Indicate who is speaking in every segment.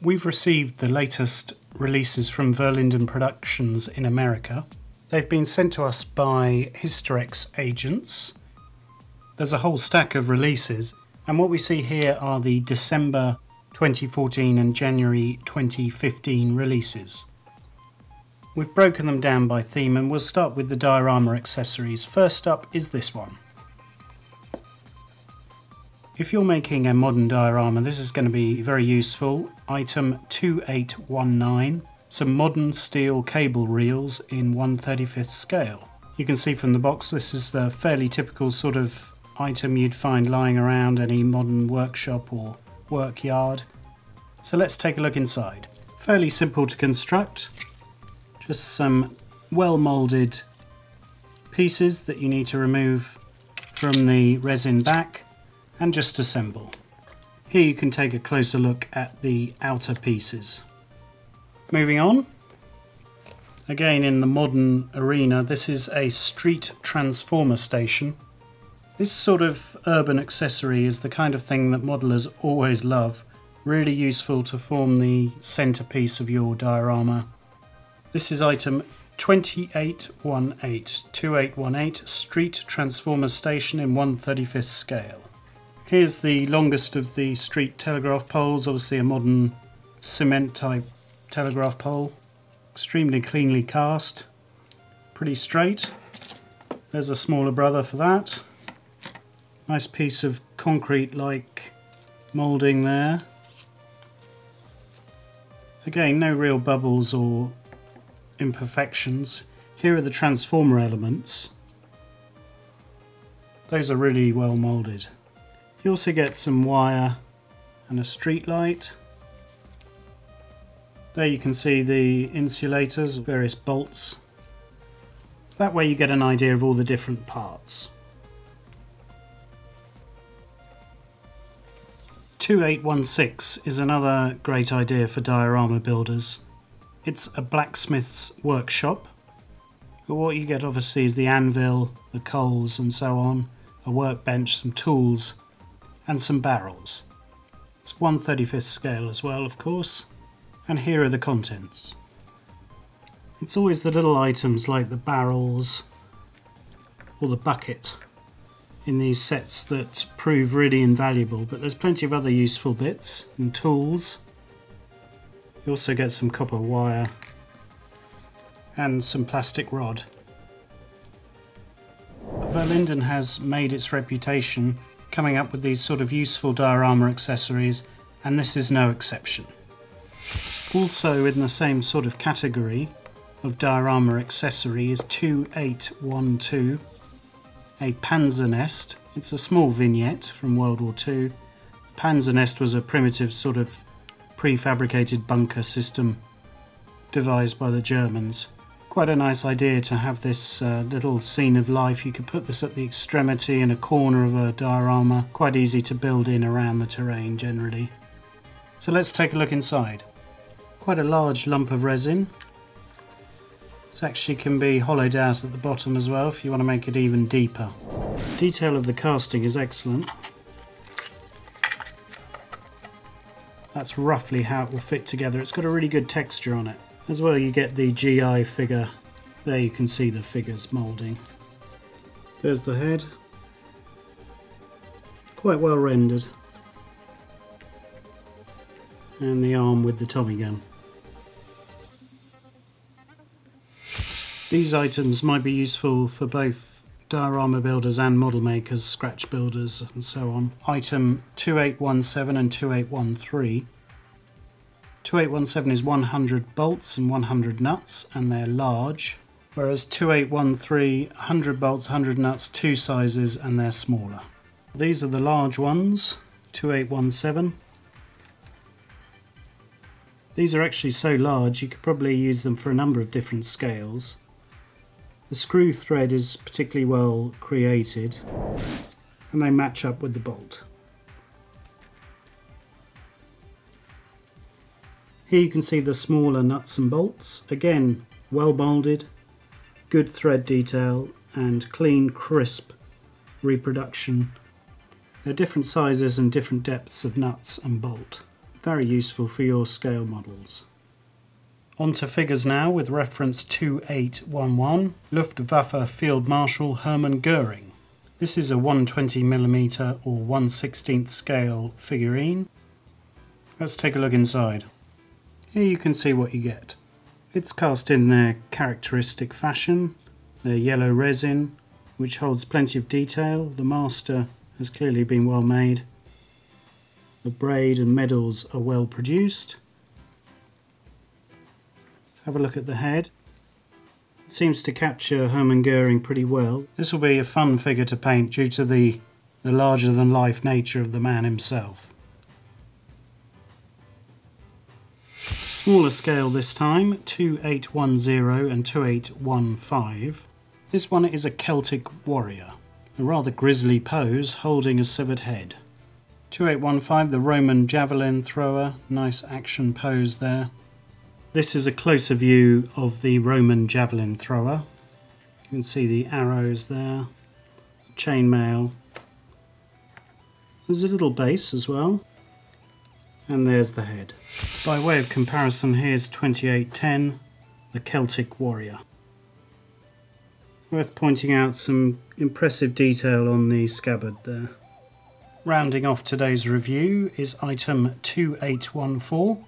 Speaker 1: We've received the latest releases from Verlinden Productions in America. They've been sent to us by Hysterex agents. There's a whole stack of releases, and what we see here are the December 2014 and January 2015 releases. We've broken them down by theme, and we'll start with the Diorama Accessories. First up is this one. If you're making a modern diorama, this is going to be very useful. Item 2819, some modern steel cable reels in 1/35th scale. You can see from the box this is the fairly typical sort of item you'd find lying around any modern workshop or work yard. So let's take a look inside. Fairly simple to construct. Just some well moulded pieces that you need to remove from the resin back and just assemble. Here you can take a closer look at the outer pieces. Moving on, again in the modern arena, this is a street transformer station. This sort of urban accessory is the kind of thing that modelers always love. Really useful to form the centerpiece of your diorama. This is item 2818 street transformer station in 1/35th scale. Here's the longest of the street telegraph poles, obviously a modern cement type telegraph pole. Extremely cleanly cast, pretty straight. There's a smaller brother for that. Nice piece of concrete like moulding there. Again, no real bubbles or imperfections. Here are the transformer elements. Those are really well moulded. You also get some wire and a street light. There you can see the insulators, various bolts. That way you get an idea of all the different parts. 2816 is another great idea for diorama builders. It's a Blacksmiths Workshop. But what you get obviously is the anvil, the coals and so on, a workbench, some tools and some barrels. It's 1/35th scale as well, of course. And here are the contents. It's always the little items like the barrels or the bucket in these sets that prove really invaluable, but there's plenty of other useful bits and tools. You also get some copper wire and some plastic rod. Verlinden has made its reputation coming up with these sort of useful diorama accessories, and this is no exception. Also in the same sort of category of diorama accessory is 2812, a Panzer Nest. It's a small vignette from World War II. Panzer Nest was a primitive sort of prefabricated bunker system devised by the Germans. Quite a nice idea to have this little scene of life. You could put this at the extremity in a corner of a diorama. Quite easy to build in around the terrain generally. So let's take a look inside. Quite a large lump of resin. This actually can be hollowed out at the bottom as well if you want to make it even deeper. The detail of the casting is excellent. That's roughly how it will fit together. It's got a really good texture on it. As well, you get the GI figure. There you can see the figures moulding. There's the head. Quite well rendered. And the arm with the Tommy gun. These items might be useful for both diorama builders and model makers, scratch builders and so on. Item 2817 and 2813. 2817 is 100 bolts and 100 nuts, and they're large, whereas 2813, 100 bolts, 100 nuts, two sizes, and they're smaller. These are the large ones, 2817. These are actually so large you could probably use them for a number of different scales. The screw thread is particularly well created, and they match up with the bolt. Here you can see the smaller nuts and bolts, again well moulded, good thread detail and clean, crisp reproduction. There are different sizes and different depths of nuts and bolt. Very useful for your scale models. On to figures now with reference 2811, Luftwaffe Fieldmarshal Hermann Goering. This is a 120mm or 1/16 scale figurine. Let's take a look inside. Here you can see what you get. It's cast in their characteristic fashion, their yellow resin, which holds plenty of detail. The master has clearly been well made. The braid and medals are well produced. Have a look at the head. It seems to capture Hermann Goering pretty well. This will be a fun figure to paint due to the larger than life nature of the man himself. Smaller scale this time, 2810 and 2815. This one is a Celtic Warrior, a rather grisly pose holding a severed head. 2815, the Roman Javelin Thrower, nice action pose there. This is a closer view of the Roman Javelin Thrower. You can see the arrows there, chainmail. There's a little base as well, and there's the head. By way of comparison, here's 2810, the Celtic Warrior. Worth pointing out some impressive detail on the scabbard there. Rounding off today's review is item 2814,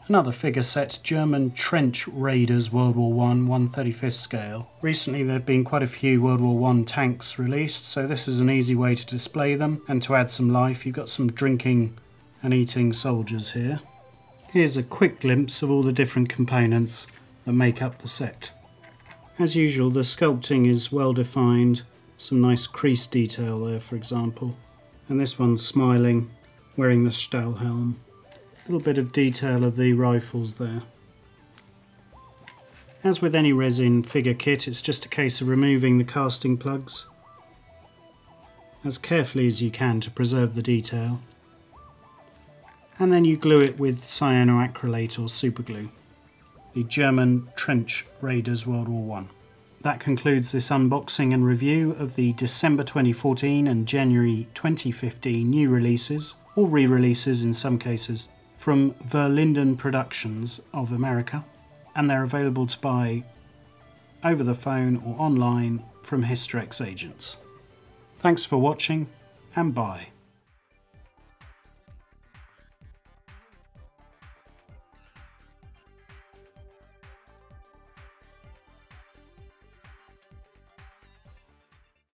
Speaker 1: another figure set, German Trench Raiders World War I, 1/35 scale. Recently there have been quite a few World War I tanks released, so this is an easy way to display them and to add some life. You've got some drinking and eating soldiers here. Here's a quick glimpse of all the different components that make up the set. As usual, the sculpting is well defined, some nice crease detail there for example. And this one's smiling, wearing the Stahlhelm. A little bit of detail of the rifles there. As with any resin figure kit, it's just a case of removing the casting plugs as carefully as you can to preserve the detail. And then you glue it with cyanoacrylate or superglue. The German Trench Raiders World War I. That concludes this unboxing and review of the December 2014 and January 2015 new releases, or re-releases in some cases, from Verlinden Productions of America, and they're available to buy over the phone or online from Hysterex agents. Thanks for watching, and bye.